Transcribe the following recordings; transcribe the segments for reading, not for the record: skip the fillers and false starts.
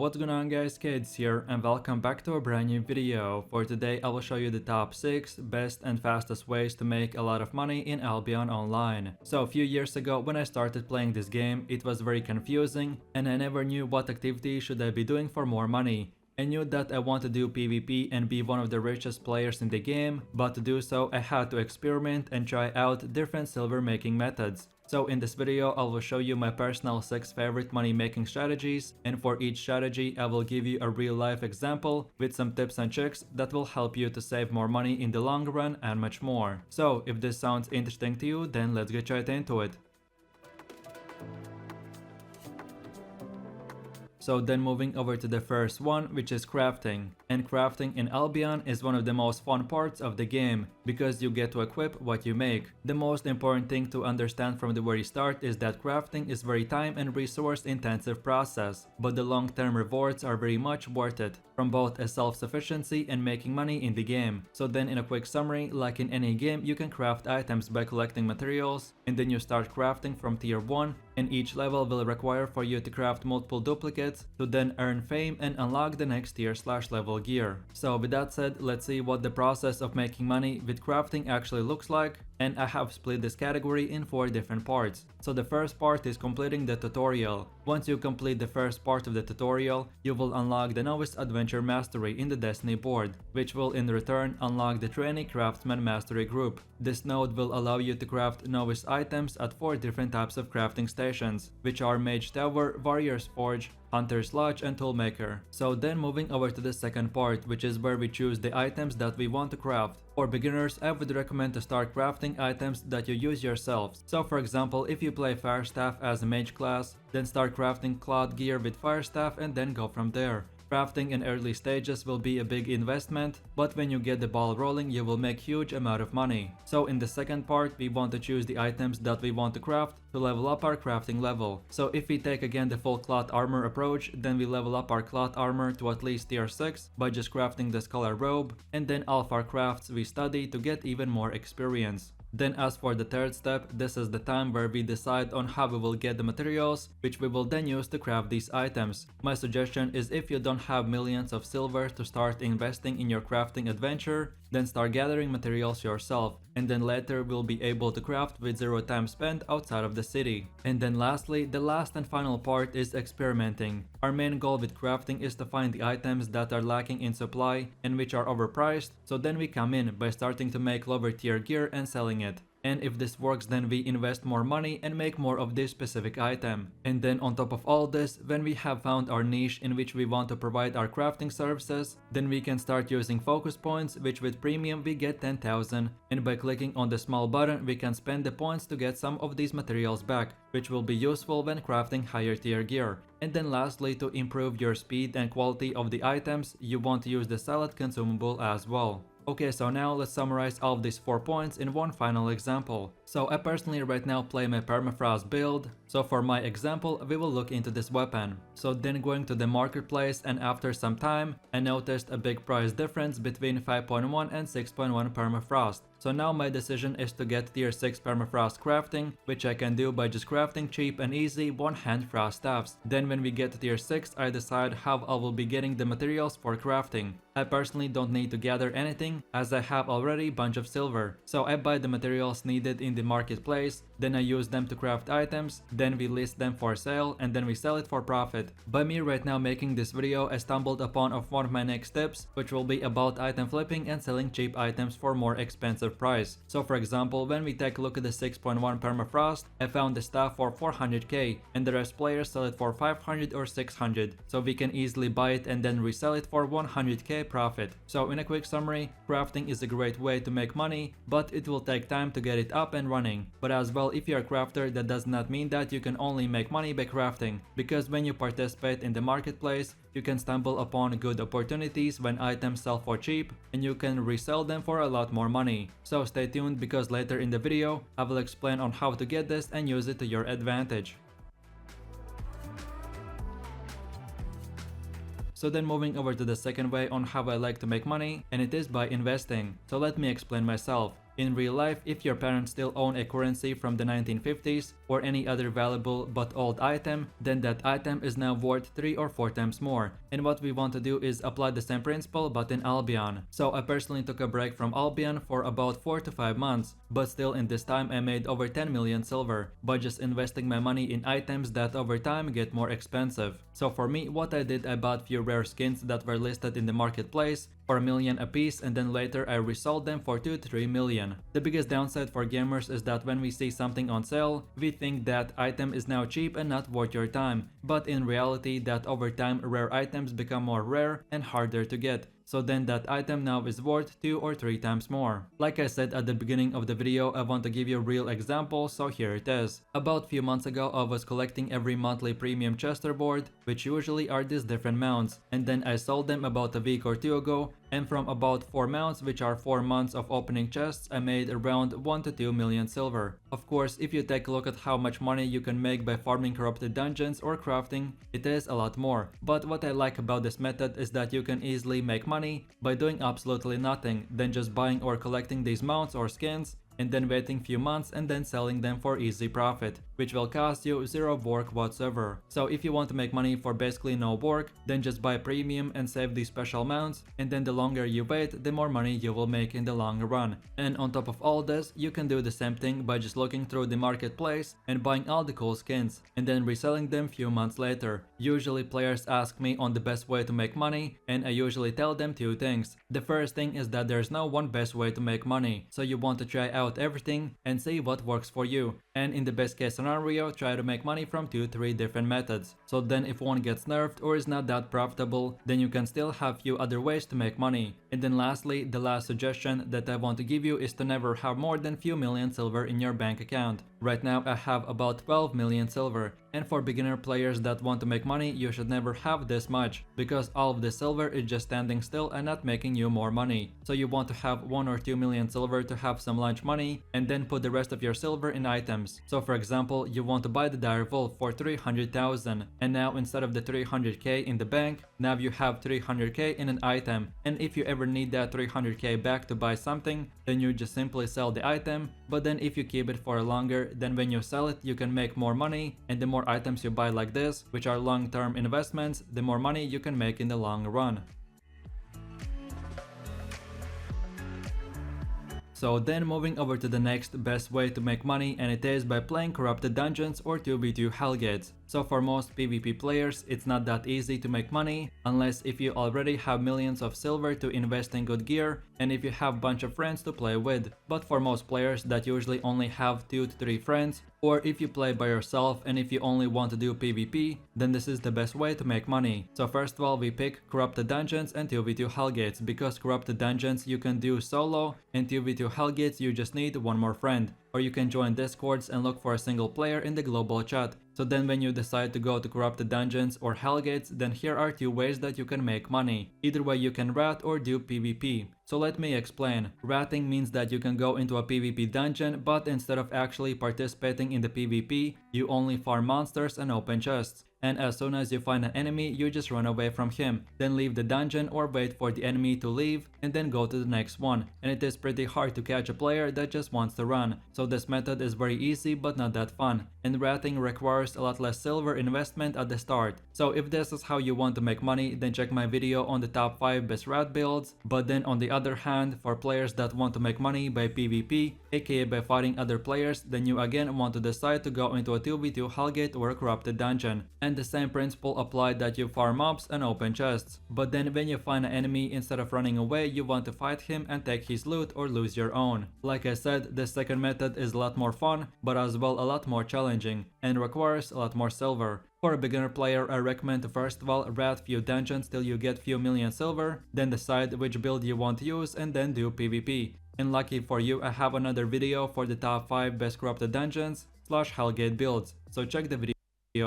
What's going on guys, Kids here and welcome back to a brand new video. For today I will show you the top 6 best and fastest ways to make a lot of money in Albion online. So a few years ago when I started playing this game, it was very confusing and I never knew what activity should I be doing for more money. I knew that I want to do PvP and be one of the richest players in the game, but to do so I had to experiment and try out different silver making methods. So in this video I will show you my personal 6 favorite money making strategies, and for each strategy I will give you a real life example with some tips and tricks that will help you to save more money in the long run and much more. So if this sounds interesting to you, then let's get right into it. So then moving over to the first one, which is crafting. And crafting in Albion is one of the most fun parts of the game, because you get to equip what you make. The most important thing to understand from the very start is that crafting is very time and resource intensive process, but the long term rewards are very much worth it, from both a self-sufficiency and making money in the game. So then in a quick summary, like in any game, you can craft items by collecting materials, and then you start crafting from tier 1, and each level will require for you to craft multiple duplicates to then earn fame and unlock the next tier/level gear. So with that said, let's see what the process of making money with crafting actually looks like, and I have split this category in 4 different parts. So the first part is completing the tutorial. Once you complete the first part of the tutorial, you will unlock the Novice Adventure Mastery in the Destiny board, which will in return unlock the Trainee Craftsman Mastery group. This node will allow you to craft novice items at 4 different types of crafting stations, which are Mage Tower, Warrior's Forge, Hunter's Lodge and Toolmaker. So then moving over to the second part, which is where we choose the items that we want to craft. For beginners, I would recommend to start crafting items that you use yourselves. So for example, if you play Firestaff as a mage class, then start crafting cloth gear with Firestaff and then go from there. Crafting in early stages will be a big investment, but when you get the ball rolling you will make huge amount of money. So in the second part we want to choose the items that we want to craft to level up our crafting level. So if we take again the full cloth armor approach, then we level up our cloth armor to at least tier 6 by just crafting the Scholar robe, and then all of our crafts we study to get even more experience. Then as for the third step, this is the time where we decide on how we will get the materials, which we will then use to craft these items. My suggestion is if you don't have millions of silver to start investing in your crafting adventure, then start gathering materials yourself, and then later we'll be able to craft with 0 time spent outside of the city. And then lastly, the last and final part is experimenting. Our main goal with crafting is to find the items that are lacking in supply and which are overpriced, so then we come in by starting to make lower tier gear and selling it. And if this works, then we invest more money and make more of this specific item. And then on top of all this, when we have found our niche in which we want to provide our crafting services, then we can start using focus points, which with premium we get 10,000, and by clicking on the small button we can spend the points to get some of these materials back, which will be useful when crafting higher tier gear. And then lastly, to improve your speed and quality of the items, you want to use the salad consumable as well. Okay, so now let's summarize all of these 4 points in one final example. So I personally right now play my permafrost build, so for my example we will look into this weapon. So then going to the marketplace, and after some time I noticed a big price difference between 5.1 and 6.1 permafrost. So now my decision is to get tier 6 permafrost crafting, which I can do by just crafting cheap and easy one-hand frost staffs. Then when we get to tier 6 I decide how I will be getting the materials for crafting. I personally don't need to gather anything as I have already a bunch of silver. So I buy the materials needed in the marketplace, then I use them to craft items, then we list them for sale, and then we sell it for profit. By me right now making this video, I stumbled upon one of my next tips, which will be about item flipping and selling cheap items for more expensive price. So for example, when we take a look at the 6.1 permafrost, I found the staff for 400k and the rest players sell it for 500 or 600, so we can easily buy it and then resell it for 100k profit. So in a quick summary, crafting is a great way to make money, but it will take time to get it up and running. But as well, if you're a crafter, that does not mean that you can only make money by crafting, because when you participate in the marketplace, you can stumble upon good opportunities when items sell for cheap and you can resell them for a lot more money. So stay tuned, because later in the video I will explain on how to get this and use it to your advantage. So then moving over to the second way on how I like to make money, and it is by investing. So let me explain myself. In real life, if your parents still own a currency from the 1950s or any other valuable but old item, then that item is now worth 3 or 4 times more. And what we want to do is apply the same principle but in Albion. So I personally took a break from Albion for about 4 to 5 months, but still in this time I made over 10 million silver by just investing my money in items that over time get more expensive. So for me, what I did, I bought few rare skins that were listed in the marketplace for $1 million a piece, and then later I resold them for 2 to 3 million. The biggest downside for gamers is that when we see something on sale, we think that item is now cheap and not worth your time, but in reality that over time rare items become more rare and harder to get. So then that item now is worth 2 or 3 times more. Like I said at the beginning of the video, I want to give you a real example, so here it is. About few months ago I was collecting every monthly premium checkerboard, which usually are these different mounts, and then I sold them about a week or 2 ago, and from about 4 mounts, which are 4 months of opening chests, I made around 1 to 2 million silver. Of course, if you take a look at how much money you can make by farming corrupted dungeons or crafting, it is a lot more. But what I like about this method is that you can easily make money by doing absolutely nothing than just buying or collecting these mounts or skins and then waiting few months and then selling them for easy profit, which will cost you zero work whatsoever. So if you want to make money for basically no work, then just buy premium and save these special mounts, and then the longer you wait, the more money you will make in the long run. And on top of all this, you can do the same thing by just looking through the marketplace and buying all the cool skins and then reselling them few months later. Usually players ask me on the best way to make money, and I usually tell them 2 things. The first thing is that there's no one best way to make money, so you want to try out everything and see what works for you, and in the best case scenario try to make money from 2-3 different methods. So then if one gets nerfed or is not that profitable, then you can still have few other ways to make money. And then lastly, the last suggestion that I want to give you is to never have more than few million silver in your bank account. Right now I have about 12 million silver, and for beginner players that want to make money, you should never have this much, because all of the silver is just standing still and not making you more money. So you want to have 1 or 2 million silver to have some lunch money, and then put the rest of your silver in items. So for example, you want to buy the Dire Wolf for 300,000, and now instead of the 300k in the bank, now you have 300k in an item, and if you ever need that 300k back to buy something, then you just simply sell the item. But then if you keep it for longer, then when you sell it you can make more money, and the more items you buy like this, which are long-term investments, the more money you can make in the long run. So then moving over to the next best way to make money, and it is by playing corrupted dungeons or 2v2 hellgates. So for most PvP players, it's not that easy to make money unless if you already have millions of silver to invest in good gear and if you have bunch of friends to play with. But for most players that usually only have 2 to 3 friends, or if you play by yourself and if you only want to do PvP, then this is the best way to make money. So first of all, we pick corrupted dungeons and 2v2 hellgates, because corrupted dungeons you can do solo, and 2v2 hellgates you just need one more friend. Or you can join discords and look for a single player in the global chat. So then when you decide to go to corrupted dungeons or hellgates, then here are 2 ways that you can make money. Either way, you can rat or do PvP. So let me explain. Ratting means that you can go into a PvP dungeon, but instead of actually participating in the PvP, you only farm monsters and open chests. And as soon as you find an enemy, you just run away from him, then leave the dungeon or wait for the enemy to leave and then go to the next one. And it is pretty hard to catch a player that just wants to run. So this method is very easy but not that fun. And ratting requires a lot less silver investment at the start. So if this is how you want to make money, then check my video on the top 5 best rat builds. But then on the other hand, for players that want to make money by PvP, aka by fighting other players, then you again want to decide to go into a 2v2 hellgate or a corrupted dungeon. And the same principle applied that you farm mobs and open chests. But then when you find an enemy, instead of running away, you want to fight him and take his loot or lose your own. Like I said, the second method is a lot more fun, but as well a lot more challenging, and requires a lot more silver. For a beginner player, I recommend to first of all rat few dungeons till you get few million silver, then decide which build you want to use and then do PvP. And lucky for you, I have another video for the top 5 best corrupted dungeons / hellgate builds, so check the video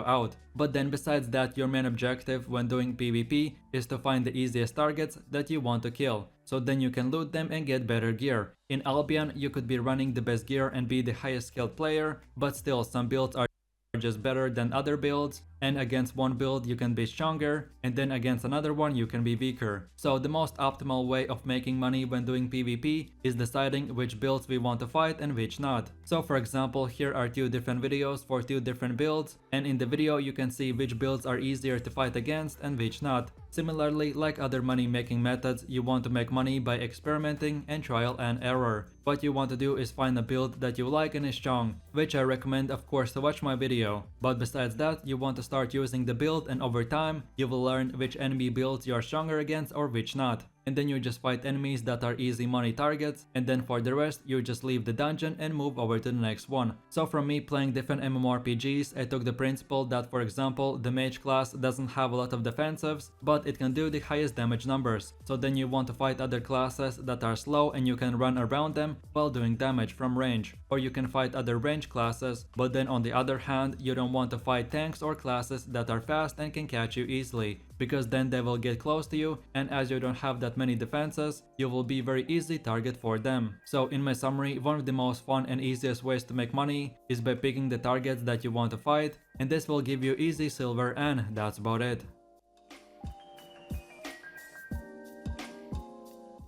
out. But then besides that, your main objective when doing PvP is to find the easiest targets that you want to kill, so then you can loot them and get better gear. In Albion, you could be running the best gear and be the highest skilled player, but still some builds are just better than other builds, and against one build you can be stronger, and then against another one you can be weaker. So the most optimal way of making money when doing PvP is deciding which builds we want to fight and which not. So for example, here are two different videos for two different builds, and in the video you can see which builds are easier to fight against and which not. Similarly, like other money making methods, you want to make money by experimenting and trial and error. What you want to do is find a build that you like and is strong, which I recommend of course to watch my video. But besides that, you want to start using the build, and over time you will learn which enemy builds you are stronger against or which not. And then you just fight enemies that are easy money targets, and then for the rest you just leave the dungeon and move over to the next one. So from me playing different MMORPGs, I took the principle that, for example, the mage class doesn't have a lot of defensives, but it can do the highest damage numbers. So then you want to fight other classes that are slow and you can run around them while doing damage from range. Or you can fight other range classes, but then on the other hand you don't want to fight tanks or classes that are fast and can catch you easily, because then they will get close to you, and as you don't have that many defenses, you will be very easy target for them. So in my summary, one of the most fun and easiest ways to make money is by picking the targets that you want to fight, and this will give you easy silver, and that's about it.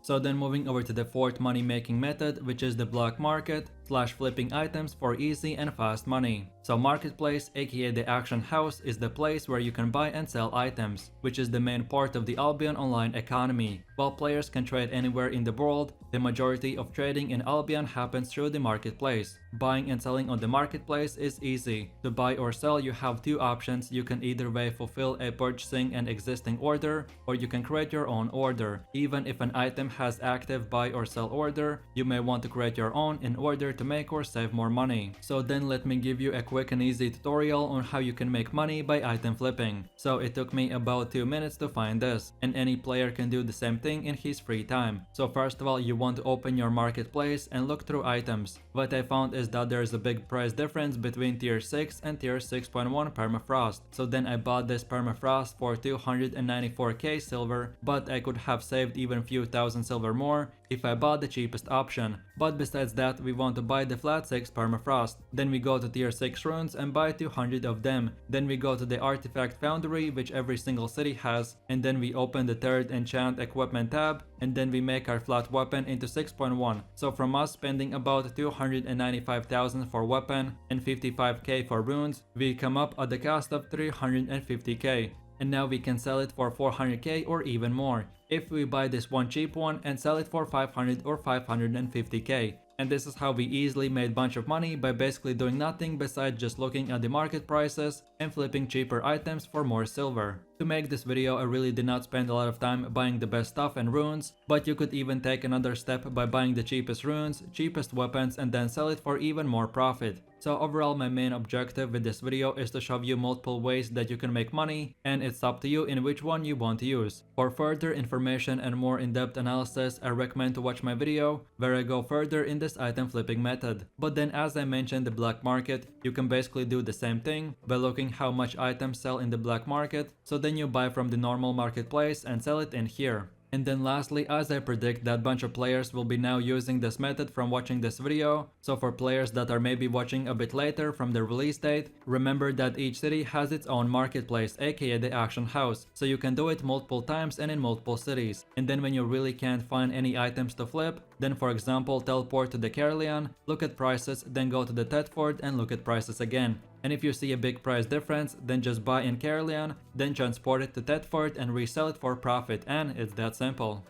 So then moving over to the fourth money making method, which is the black market / flipping items for easy and fast money. So marketplace, aka the auction house, is the place where you can buy and sell items, which is the main part of the Albion online economy. While players can trade anywhere in the world, the majority of trading in Albion happens through the marketplace. Buying and selling on the marketplace is easy. To buy or sell, you have two options. You can either way fulfill a purchasing an existing order, or you can create your own order. Even if an item has active buy or sell order, you may want to create your own in order to make or save more money. So then let me give you a quick and easy tutorial on how you can make money by item flipping. So it took me about 2 minutes to find this, and any player can do the same thing in his free time. So first of all, you want to open your marketplace and look through items. What I found is that there is a big price difference between tier 6 and tier 6.1 permafrost. So then I bought this permafrost for 294k silver, but I could have saved even few thousand silver more if I bought the cheapest option. But besides that, we want to buy the flat 6 permafrost. Then we go to tier 6 runes and buy 200 of them. Then we go to the artifact foundry, which every single city has, and then we open the third enchant equipment tab, and then we make our flat weapon into 6.1. So from us spending about 295,000 for weapon and 55k for runes, we come up at the cost of 350k. And now we can sell it for 400k or even more if we buy this one cheap one and sell it for 500 or 550k. And this is how we easily made bunch of money by basically doing nothing besides just looking at the market prices and flipping cheaper items for more silver. To make this video, I really did not spend a lot of time buying the best stuff and runes, but you could even take another step by buying the cheapest runes, cheapest weapons, and then sell it for even more profit. So overall, my main objective with this video is to show you multiple ways that you can make money, and it's up to you in which one you want to use. For further information and more in-depth analysis, I recommend to watch my video where I go further in this item flipping method. But then, as I mentioned, the black market, you can basically do the same thing by looking how much items sell in the black market, so then you buy from the normal marketplace and sell it in here. And then lastly, as I predict that bunch of players will be now using this method from watching this video, so for players that are maybe watching a bit later from the release date, remember that each city has its own marketplace, aka the auction house, so you can do it multiple times and in multiple cities. And then when you really can't find any items to flip, then for example teleport to the Caerleon, look at prices, then go to the Thetford and look at prices again. And if you see a big price difference, then just buy in Caerleon, then transport it to Thetford and resell it for profit, and it's that simple.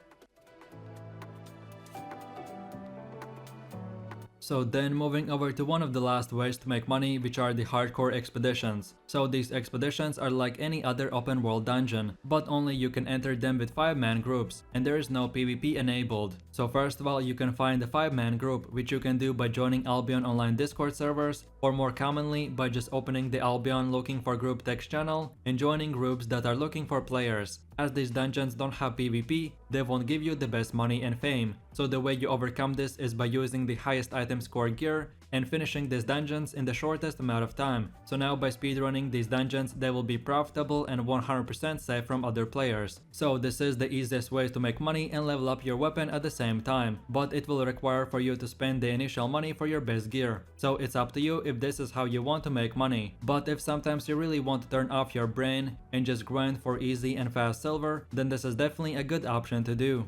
So then moving over to one of the last ways to make money, which are the hardcore expeditions. So these expeditions are like any other open world dungeon, but only you can enter them with 5-man groups, and there is no PvP enabled. So first of all, you can find a 5-man group, which you can do by joining Albion online Discord servers, or more commonly by just opening the Albion looking for group text channel and joining groups that are looking for players. As these dungeons don't have PvP, they won't give you the best money and fame. So the way you overcome this is by using the highest item score gear and finishing these dungeons in the shortest amount of time. So now by speedrunning these dungeons, they will be profitable and 100% safe from other players. So this is the easiest way to make money and level up your weapon at the same time, but it will require for you to spend the initial money for your best gear. So it's up to you if this is how you want to make money. But if sometimes you really want to turn off your brain and just grind for easy and fast silver, then this is definitely a good option to do.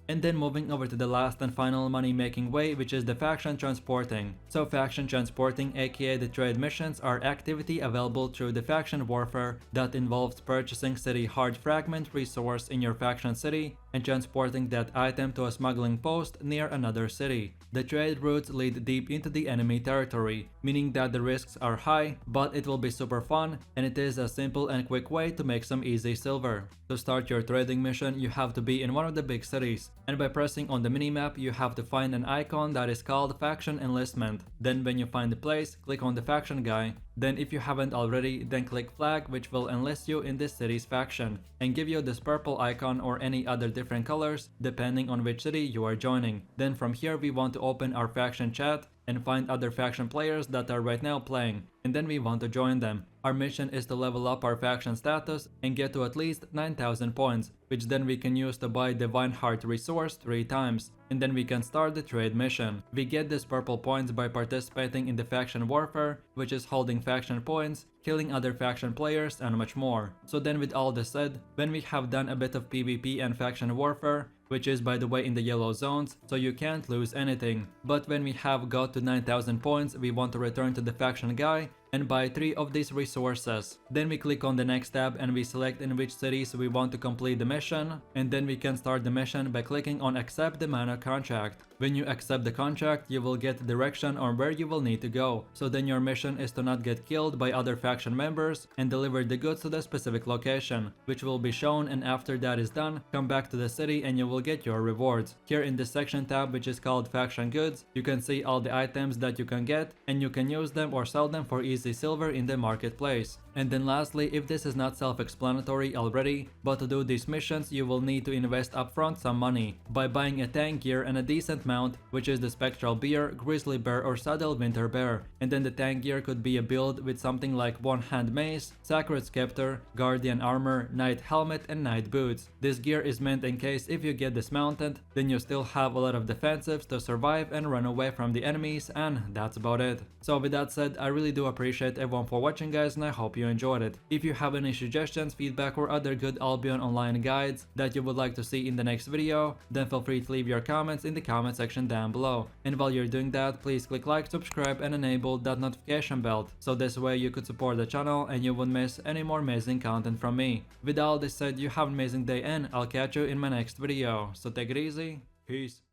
And then moving over to the last and final money making way, which is the faction transporting. So faction transporting, aka the trade missions, are activity available through the faction warfare that involves purchasing city hard fragment resource in your faction city and transporting that item to a smuggling post near another city. The trade routes lead deep into the enemy territory, meaning that the risks are high, but it will be super fun, and it is a simple and quick way to make some easy silver. To start your trading mission, you have to be in one of the big cities, and by pressing on the minimap, you have to find an icon that is called Faction Enlistment. Then when you find the place, click on the faction guy. Then if you haven't already, then click flag, which will enlist you in this city's faction and give you this purple icon or any other different colors depending on which city you are joining. Then from here we want to open our faction chat and find other faction players that are right now playing, and then we want to join them. Our mission is to level up our faction status and get to at least 9,000 points, which then we can use to buy Divine Heart resource 3 times, and then we can start the trade mission. We get these purple points by participating in the faction warfare, which is holding faction points, killing other faction players, and much more. So then with all this said, when we have done a bit of PvP and faction warfare, which is by the way in the yellow zones, so you can't lose anything. But when we have got to 9,000 points, we want to return to the faction guy and buy 3 of these resources. Then we click on the next tab and we select in which cities we want to complete the mission, and then we can start the mission by clicking on accept the mana contract. When you accept the contract, you will get direction on where you will need to go. So then your mission is to not get killed by other faction members and deliver the goods to the specific location, which will be shown, and after that is done, come back to the city and you will get your rewards. Here in the section tab, which is called faction goods, you can see all the items that you can get, and you can use them or sell them for easy silver in the marketplace. And then lastly, if this is not self-explanatory already, but to do these missions you will need to invest upfront some money by buying a tank gear and a decent mount, which is the Spectral Bear, Grizzly Bear or Saddle Winter Bear. And then the tank gear could be a build with something like one-hand mace, Sacred Scepter, Guardian Armor, Knight Helmet and Knight Boots. This gear is meant in case if you get dismounted, then you still have a lot of defensives to survive and run away from the enemies, and that's about it. So with that said, I really do appreciate everyone for watching guys, and I hope you enjoyed it. If you have any suggestions, feedback or other good Albion online guides that you would like to see in the next video, then feel free to leave your comments in the comment section down below. And while you're doing that, please click like, subscribe and enable that notification bell, so this way you could support the channel and you won't miss any more amazing content from me. With all this said, you have an amazing day and I'll catch you in my next video. So take it easy, peace.